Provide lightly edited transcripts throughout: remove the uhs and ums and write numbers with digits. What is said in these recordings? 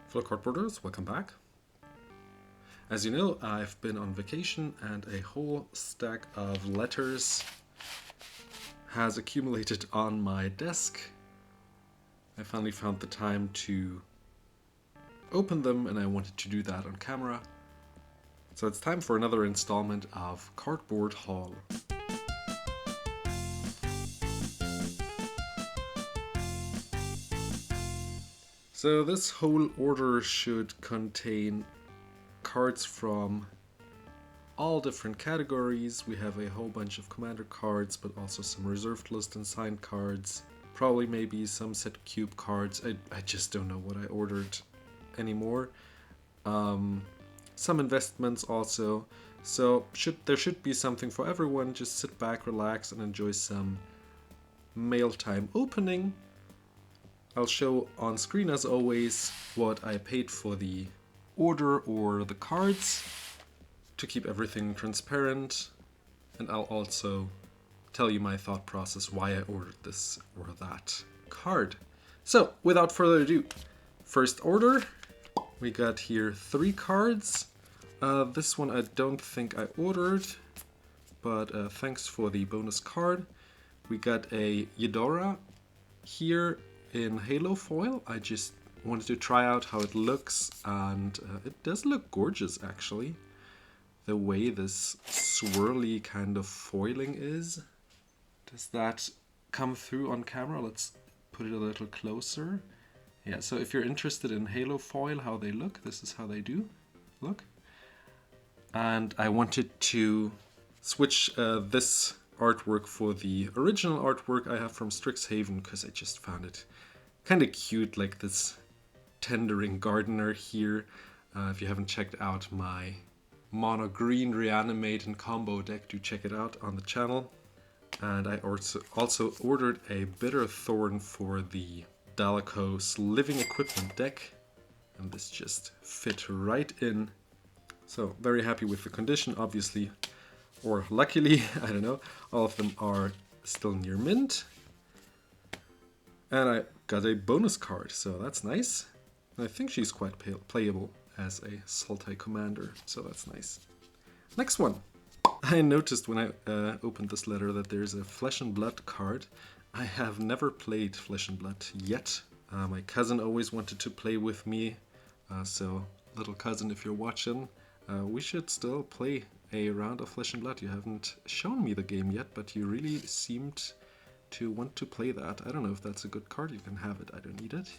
Fellow cardboarders, welcome back. As you know, I've been on vacation and a whole stack of letters has accumulated on my desk. I finally found the time to open them and I wanted to do that on camera. So it's time for another installment of Cardboard Haul. So this whole order should contain cards from all different categories. We have a whole bunch of commander cards, but also some reserved list and signed cards. Probably maybe some set cube cards. I just don't know what I ordered anymore. Some investments also. So there should be something for everyone. Just sit back, relax, and enjoy some mail time opening. I'll show on screen as always what I paid for the order or the cards to keep everything transparent, and I'll also tell you my thought process why I ordered this or that card. So without further ado, first order, we got here 3 cards. This one I don't think I ordered, but thanks for the bonus card. We got a Eudora here in Halo foil. I just wanted to try out how it looks, and it does look gorgeous actually. The way this swirly kind of foiling is. Does that come through on camera? Let's put it a little closer. Yeah, so if you're interested in Halo foil, how they look, this is how they do look. And I wanted to switch this artwork for the original artwork I have from Strixhaven, because I just found it kind of cute, like this tendering gardener here. If you haven't checked out my mono green reanimate and combo deck, do check it out on the channel. And I also ordered a Bitter Thorn for the Dalako's Living Equipment deck, and this just fit right in. So very happy with the condition, obviously, or luckily, I don't know. All of them are still near mint. And I got a bonus card, so that's nice. I think she's quite playable as a Sultai commander, so that's nice. Next one. I noticed when I opened this letter that there's a Flesh and Blood card. I have never played Flesh and Blood yet. My cousin always wanted to play with me, so little cousin, if you're watching, we should still play a round of Flesh and Blood. You haven't shown me the game yet, but you really seemed to want to play that. I don't know if that's a good card. You can have it. I don't need it.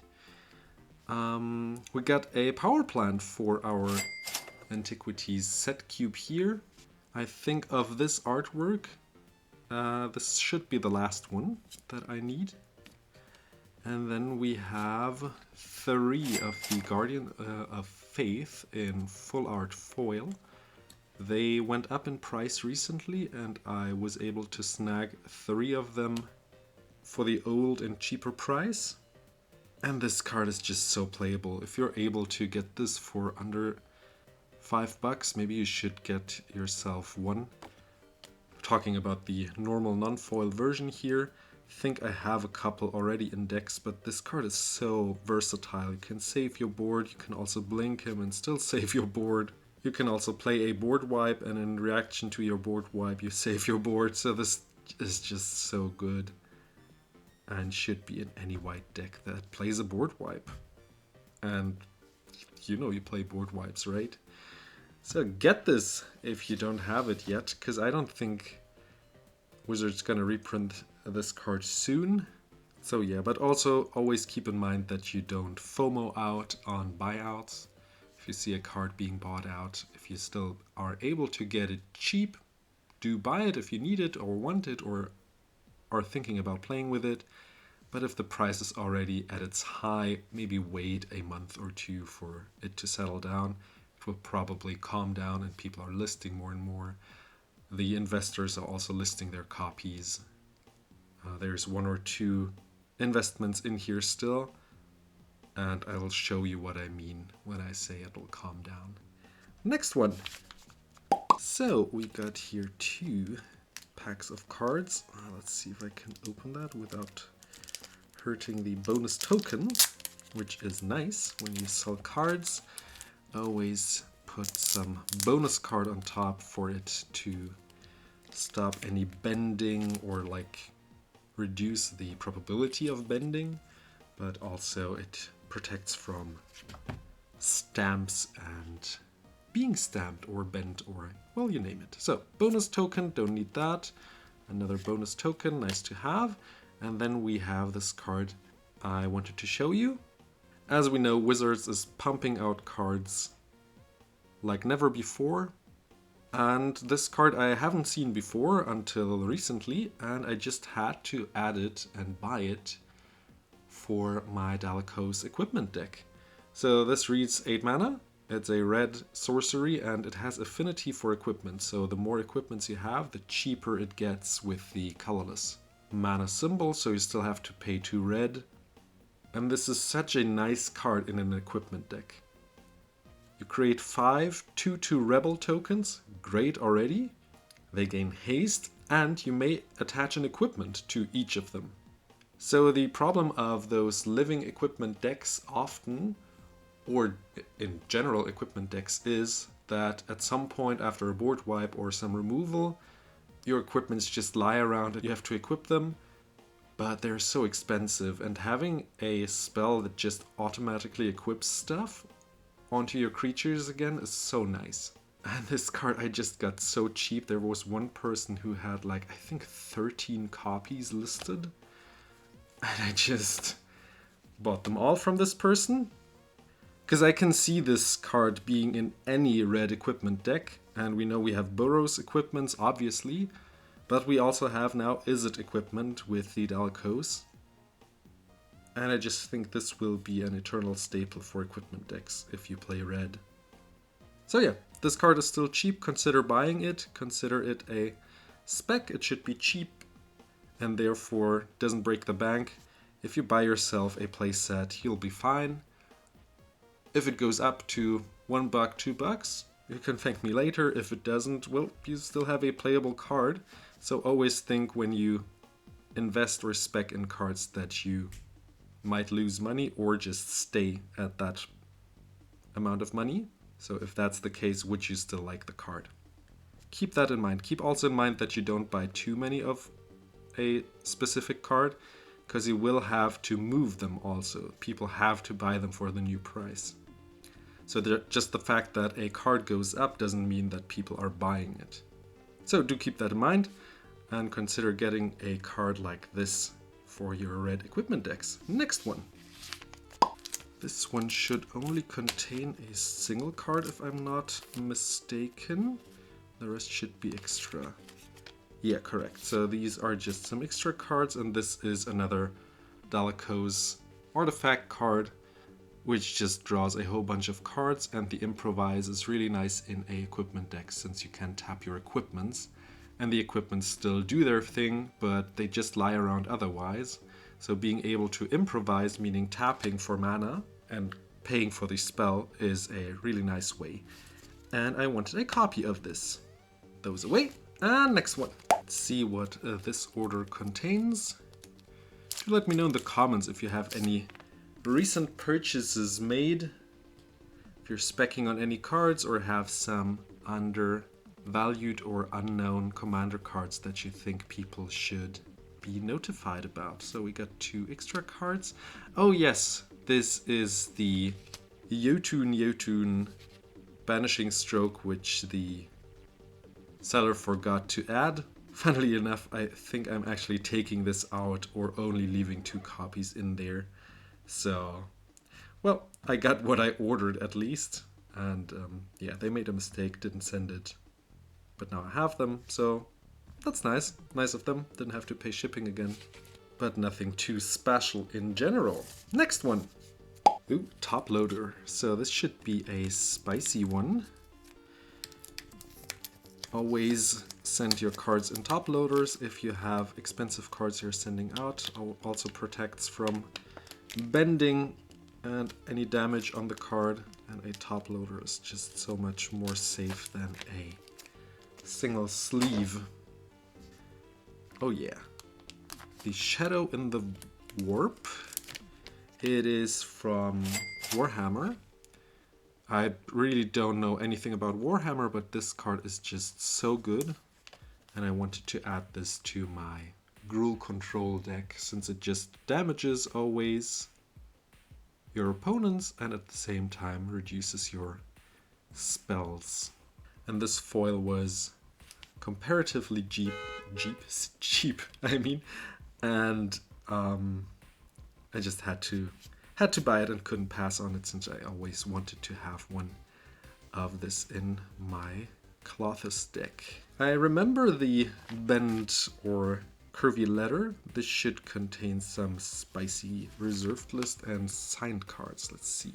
We got a power plant for our Antiquities set cube here. I think of this artwork, this should be the last one that I need. And then we have 3 of the Guardian of Faith in full art foil. They went up in price recently and I was able to snag 3 of them for the old and cheaper price. And this card is just so playable. If you're able to get this for under $5, maybe you should get yourself one. Talking about the normal non-foil version here, I think I have a couple already in decks, but this card is so versatile. You can save your board, you can also blink him and still save your board. You can also play a board wipe, and in reaction to your board wipe you save your board, so this is just so good. And should be in any white deck that plays a board wipe. And you know you play board wipes, right? So get this if you don't have it yet, because I don't think Wizards gonna reprint this card soon. So yeah, but also always keep in mind that you don't FOMO out on buyouts. If you see a card being bought out, if you still are able to get it cheap, do buy it if you need it or want it or are thinking about playing with it. But if the price is already at its high, maybe wait a month or 2 for it to settle down. It will probably calm down and people are listing more and more. The investors are also listing their copies. There's 1 or 2 investments in here still, and I will show you what I mean when I say it will calm down. Next one. So we got here 2 packs of cards. Let's see if I can open that without hurting the bonus token. which is nice. When you sell cards, always put some bonus card on top for it to stop any bending or like reduce the probability of bending, but also it protects from stamps and being stamped or bent or, well, you name it. So bonus token, don't need that. Another bonus token, nice to have. And then we have this card I wanted to show you. As we know, Wizards is pumping out cards like never before. And this card I haven't seen before until recently, and I just had to add it and buy it for my Dalekos equipment deck. So this reads 8 mana, it's a red sorcery, and it has affinity for equipment, so the more equipments you have, the cheaper it gets with the colorless mana symbol, so you still have to pay 2 red. And this is such a nice card in an equipment deck. You create 5 2/2 rebel tokens, great already. They gain haste, and you may attach an equipment to each of them. So the problem of those living equipment decks often, or in general equipment decks, is that at some point after a board wipe or some removal, your equipments just lie around and you have to equip them, but they're so expensive, and having a spell that just automatically equips stuff onto your creatures again is so nice. And this card I just got so cheap. There was one person who had like, I think 13 copies listed, and I just bought them all from this person. Because I can see this card being in any red equipment deck, and we know we have Burrows equipments, obviously, but we also have now Izzet equipment with the Dalekos. And I just think this will be an eternal staple for equipment decks if you play red. So yeah, this card is still cheap, consider buying it, consider it a spec, it should be cheap, and therefore doesn't break the bank. If you buy yourself a playset, you'll be fine. If it goes up to $1, $2, you can thank me later. If it doesn't, well, you still have a playable card. So always think when you invest or spec in cards that you might lose money or just stay at that amount of money. So if that's the case, would you still like the card? Keep that in mind. Keep also in mind that you don't buy too many of a specific card, because you will have to move them also. People have to buy them for the new price. So just the fact that a card goes up doesn't mean that people are buying it. So do keep that in mind and consider getting a card like this for your red equipment decks. Next one. This one should only contain a single card if I'm not mistaken. The rest should be extra. Yeah, correct. So these are just some extra cards, and this is another Dalekos artifact card, which just draws a whole bunch of cards, and the improvise is really nice in a equipment deck since you can tap your equipments, and the equipments still do their thing, but they just lie around otherwise. So being able to improvise, meaning tapping for mana and paying for the spell, is a really nice way. And I wanted a copy of this. Those away. And next one. Let's see what this order contains. Do let me know in the comments if you have any recent purchases made, if you're speccing on any cards or have some undervalued or unknown commander cards that you think people should be notified about. So we got 2 extra cards. Oh yes, this is the Jotun Banishing Stroke, which the seller forgot to add. Funnily enough, I think I'm actually taking this out or only leaving 2 copies in there. So, well, I got what I ordered at least. And yeah, they made a mistake, didn't send it. But now I have them, so that's nice. Nice of them. Didn't have to pay shipping again. But nothing too special in general. Next one. Ooh, top loader. So this should be a spicy one. Always send your cards in top loaders. If you have expensive cards you're sending out, also protects from bending and any damage on the card. And a top loader is just so much more safe than a single sleeve. Oh yeah. The Shadow in the Warp It is from Warhammer. I really don't know anything about Warhammer, but this card is just so good. And I wanted to add this to my Gruul control deck, since it just damages always your opponents and at the same time reduces your spells. And this foil was comparatively cheap, I mean, and I just had to buy it and couldn't pass on it, since I always wanted to have one of this in my Clothis deck. I remember the bent or curvy letter. This should contain some spicy reserved list and signed cards. Let's see.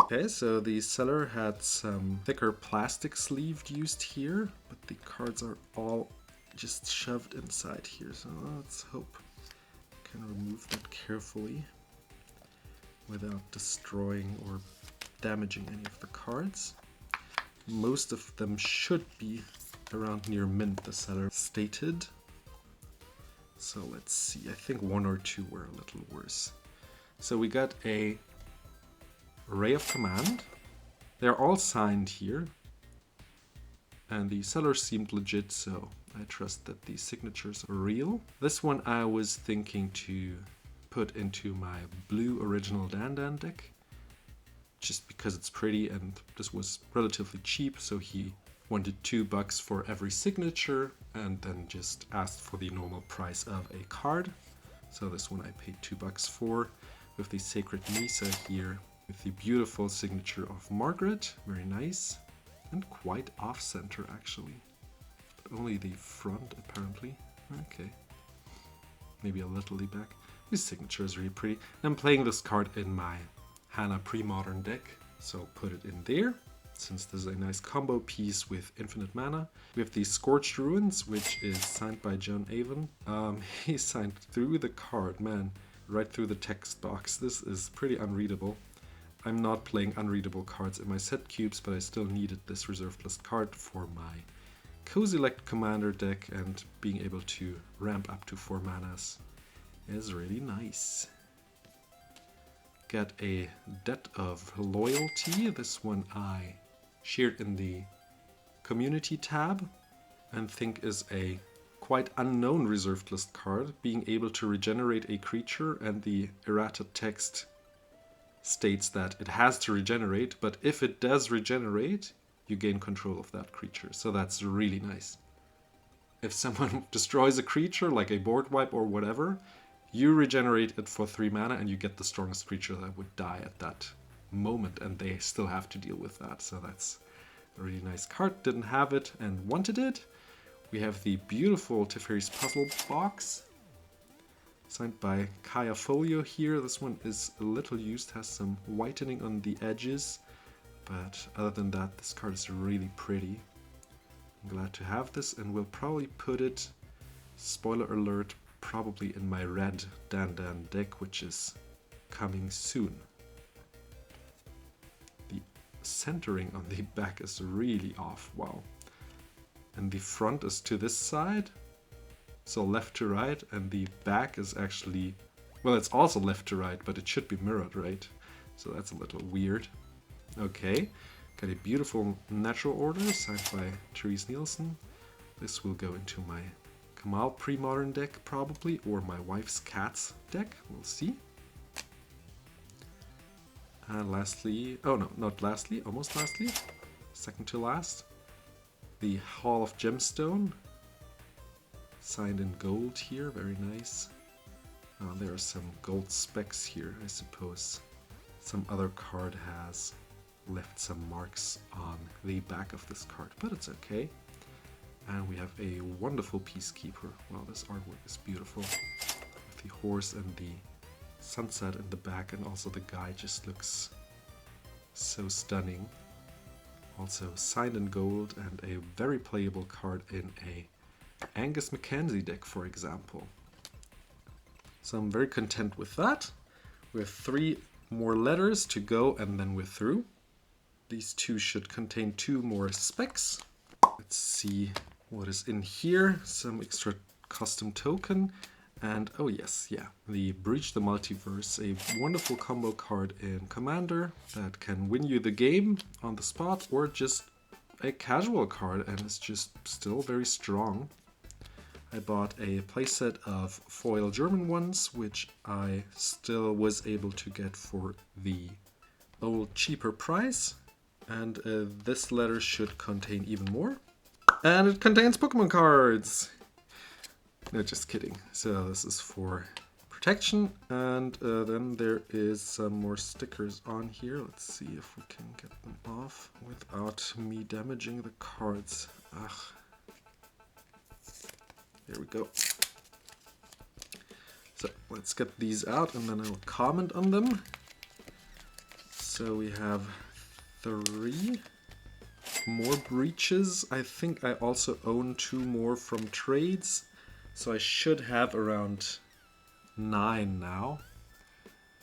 Okay, so the seller had some thicker plastic sleeve used here, but the cards are all just shoved inside here. So let's hope I can remove that carefully without destroying or damaging any of the cards. Most of them should be around near mint, the seller stated. So let's see, I think one or two were a little worse. So we got a Ray of Command. They're all signed here. And the seller seemed legit, so I trust that the signatures are real. This one I was thinking to put into my blue original Dan deck, just because it's pretty, and this was relatively cheap, so he wanted $2 for every signature and then just asked for the normal price of a card. So this one I paid $2 for, with the Sacred Mesa here, with the beautiful signature of Margaret, very nice, and quite off-center actually, but only the front apparently. Okay, maybe a little back. His signature is really pretty. I'm playing this card in my Hana Pre-Modern deck, so put it in there, since this is a nice combo piece with infinite mana. We have the Scorched Ruins, which is signed by John Avon. He signed through the card, man, right through the text box. This is pretty unreadable. I'm not playing unreadable cards in my set cubes, but I still needed this reserved list card for my Kozilek Commander deck, and being able to ramp up to 4 manas is really nice. Got a Debt of Loyalty. This one I shared in the community tab and think is a quite unknown reserved list card, being able to regenerate a creature, and the errata text states that it has to regenerate, but if it does regenerate, you gain control of that creature. So that's really nice. If someone destroys a creature, like a board wipe or whatever, you regenerate it for 3 mana and you get the strongest creature that would die at that moment, and they still have to deal with that. So that's a really nice card. Didn't have it and wanted it. We have the beautiful Teferi's Puzzle box, signed by Kaya Folio here. This one is a little used, has some whitening on the edges, but other than that, this card is really pretty. I'm glad to have this, and we'll probably put it, spoiler alert, probably in my red Dan deck, which is coming soon. The centering on the back is really off, wow. And the front is to this side, so left to right, and the back is actually, well, it's also left to right, but it should be mirrored, right? So that's a little weird. Okay, got a beautiful Natural Order signed by Therese Nielsen. This will go into my Kamal Pre-Modern deck probably, or my wife's Cats deck, we'll see. And lastly, oh no, not lastly, almost lastly, second to last, the Hall of Gemstone, signed in gold here, very nice. There are some gold specks here, I suppose. Some other card has left some marks on the back of this card, but it's okay. And we have a wonderful Peacekeeper. Wow, this artwork is beautiful. With the horse and the sunset in the back, and also the guy just looks so stunning. Also signed in gold, and a very playable card in a Angus Mackenzie deck, for example. So I'm very content with that. We have 3 more letters to go, and then we're through. These 2 should contain 2 more specs. Let's see what is in here. Some extra custom token, And oh yes, yeah, the Breach the Multiverse, a wonderful combo card in Commander that can win you the game on the spot, or just a casual card and is just still very strong. I bought a playset of foil German ones, which I still was able to get for the old cheaper price. And this letter should contain even more. And it contains Pokemon cards! No, just kidding. So this is for protection, and then there is some more stickers on here. Let's see if we can get them off without me damaging the cards. Ugh. There we go. So let's get these out and then I'll comment on them. So we have 3 more breaches. I think I also own 2 more from trades. So I should have around 9 now.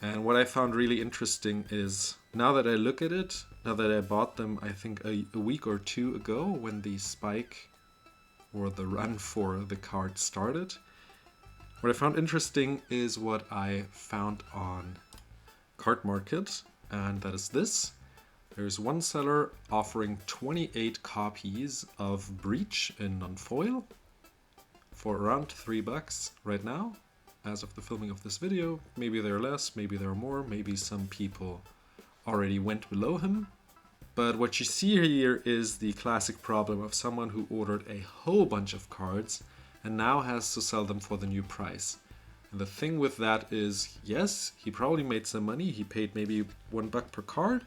And what I found really interesting is, now that I look at it, now that I bought them I think a week or 2 ago when the spike or the run for the card started, what I found interesting is what I found on Card Market, and that is this. There's one seller offering 28 copies of Breach in non-foil for around $3 right now, as of the filming of this video. Maybe they're less, maybe they're more, maybe some people already went below him. But what you see here is the classic problem of someone who ordered a whole bunch of cards and now has to sell them for the new price. And the thing with that is, yes, he probably made some money. He paid maybe $1 per card.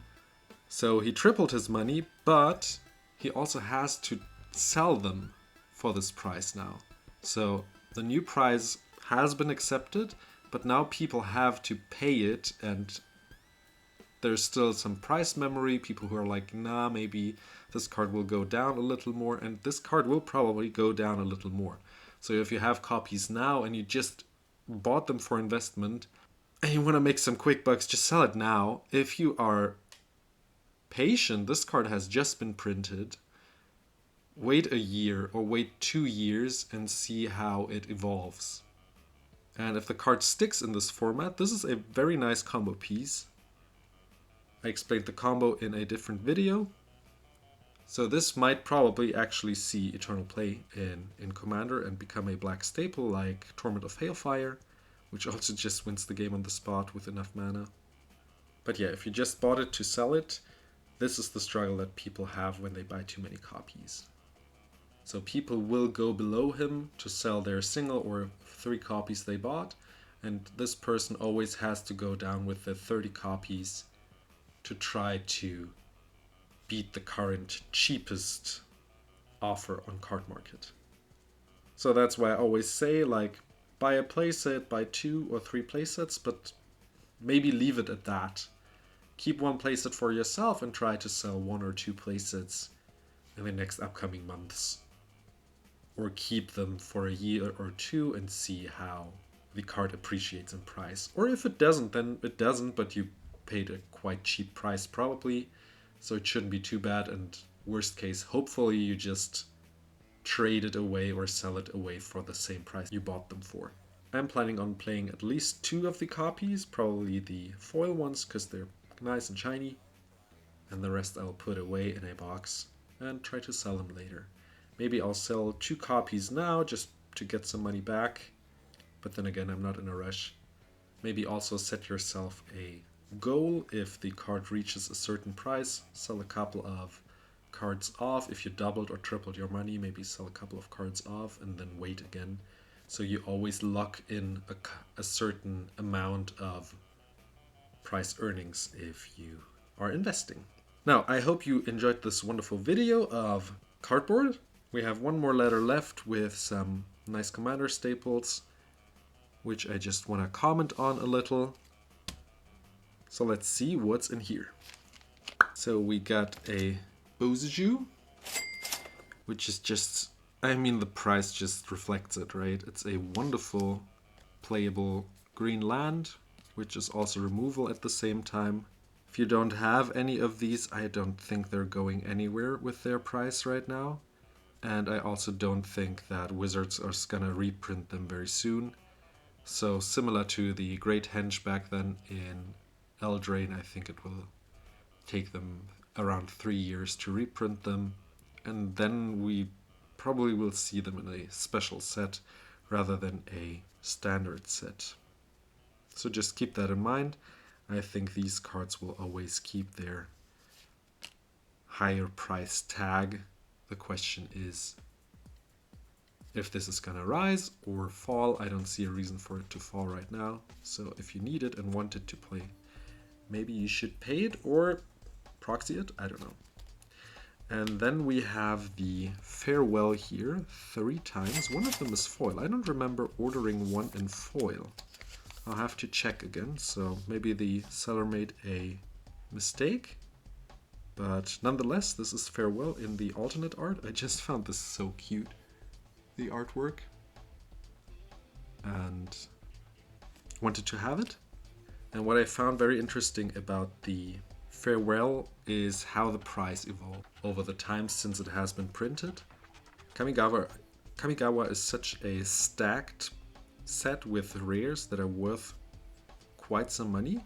So he tripled his money, but he also has to sell them for this price now. So the new price has been accepted, but now people have to pay it, and there's still some price memory. People who are like, nah, maybe this card will go down a little more, and this card will probably go down a little more. So if you have copies now and you just bought them for investment and you want to make some quick bucks, just sell it now. If you are patient, this card has just been printed. Wait a year or wait 2 years and see how it evolves. And if the card sticks in this format, this is a very nice combo piece. I explained the combo in a different video. So this might probably actually see eternal play in Commander and become a black staple like Torment of Hailfire, which also just wins the game on the spot with enough mana. But yeah, if you just bought it to sell it, this is the struggle that people have when they buy too many copies. So people will go below him to sell their single or 3 copies they bought, and this person always has to go down with the 30 copies to try to beat the current cheapest offer on Card Market. So that's why I always say, like, buy a playset, buy 2 or 3 playsets, but maybe leave it at that. Keep 1 playset for yourself and try to sell 1 or 2 playsets in the next upcoming months. Or keep them for a year or 2 and see how the card appreciates in price. Or if it doesn't, then it doesn't, but you paid a quite cheap price probably, so it shouldn't be too bad, and worst case, hopefully you just trade it away or sell it away for the same price you bought them for. I'm planning on playing at least 2 of the copies, probably the foil ones because they're nice and shiny, and the rest I'll put away in a box and try to sell them later. Maybe I'll sell 2 copies now just to get some money back, but then again, I'm not in a rush. Maybe also set yourself a goal. If the card reaches a certain price, sell a couple of cards off. If you doubled or tripled your money, maybe sell a couple of cards off and then wait again. So you always lock in a certain amount of price earnings if you are investing. Now, I hope you enjoyed this wonderful video of cardboard. We have 1 more letter left with some nice Commander staples, which I just want to comment on a little. So let's see what's in here. So we got a Bozuju, which is just, I mean, the price just reflects it, right? It's a wonderful playable green land, which is also removal at the same time. If you don't have any of these, I don't think they're going anywhere with their price right now. And I also don't think that Wizards are gonna reprint them very soon. So similar to the Great Henge back then in Eldraine, I think it will take them around 3 years to reprint them, and then we probably will see them in a special set rather than a standard set. So just keep that in mind. I think these cards will always keep their higher price tag. The question is if this is gonna rise or fall. I don't see a reason for it to fall right now. So if you need it and want it to play, maybe you should pay it or proxy it, I don't know. And then we have the Farewell here, 3 times. One of them is foil. I don't remember ordering one in foil. I'll have to check again, so maybe the seller made a mistake. But nonetheless, this is Farewell in the alternate art. I just found this so cute, the artwork, and wanted to have it. And what I found very interesting about the Farewell is how the price evolved over the time since it has been printed. Kamigawa is such a stacked set with rares that are worth quite some money.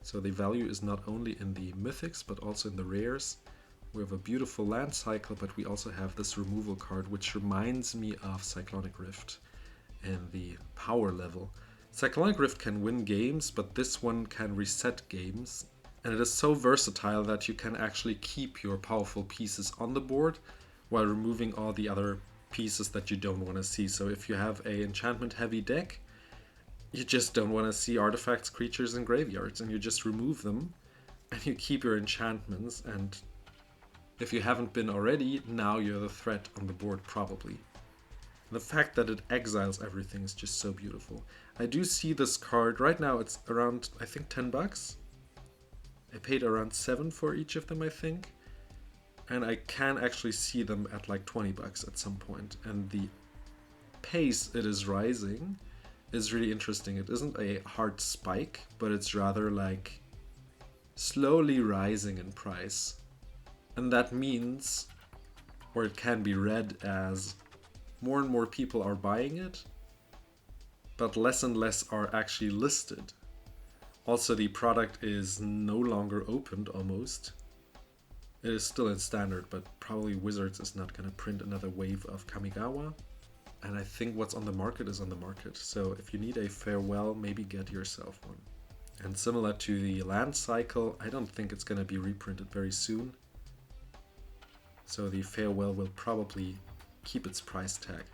So the value is not only in the mythics but also in the rares. We have a beautiful land cycle, but we also have this removal card which reminds me of Cyclonic Rift in the power level. Cyclonic Rift can win games, but this one can reset games. And it is so versatile that you can actually keep your powerful pieces on the board while removing all the other pieces that you don't want to see. So if you have an enchantment heavy deck, you just don't want to see artifacts, creatures, and graveyards, and you just remove them and you keep your enchantments. And if you haven't been already, now you're the threat on the board probably. The fact that it exiles everything is just so beautiful. I do see this card right now. It's around, I think, $10. I paid around 7 for each of them, I think. And I can actually see them at like $20 at some point. And the pace it is rising is really interesting. It isn't a hard spike, but it's rather like slowly rising in price. And that means, or it can be read as, more and more people are buying it, but less and less are actually listed. Also, the product is no longer opened almost. It is still in standard, but probably Wizards is not going to print another wave of Kamigawa. And I think what's on the market is on the market. So if you need a Farewell, maybe get yourself one. And similar to the land cycle, I don't think it's going to be reprinted very soon. So the Farewell will probably keep its price tag.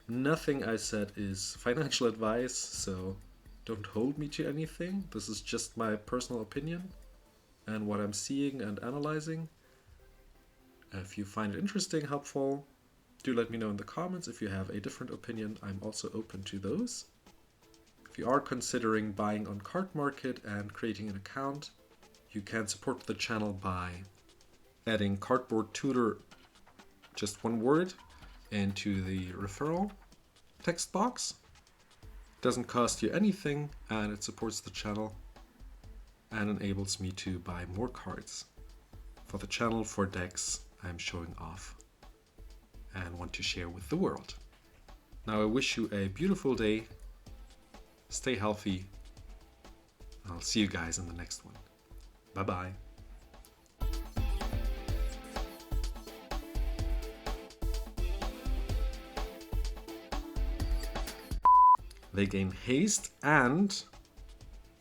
Nothing I said is financial advice, so don't hold me to anything. This is just my personal opinion and what I'm seeing and analyzing. If you find it interesting, helpful, do let me know in the comments. If you have a different opinion, I'm also open to those. If you are considering buying on Card Market and creating an account, you can support the channel by adding Cardboard Tutor, just one word, into the referral text box. Doesn't cost you anything, and it supports the channel and enables me to buy more cards for the channel, for decks I'm showing off and want to share with the world. Now I wish you a beautiful day, stay healthy, and I'll see you guys in the next one. Bye bye. They gain haste, and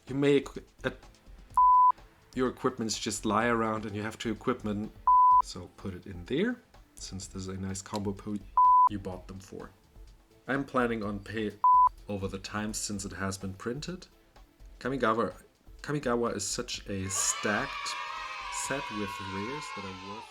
you may your equipments just lie around and you have to equipment, so put it in there, since there's a nice combo you bought them for. I'm planning on pay over the time since it has been printed. Kamigawa is such a stacked set with rares that are worth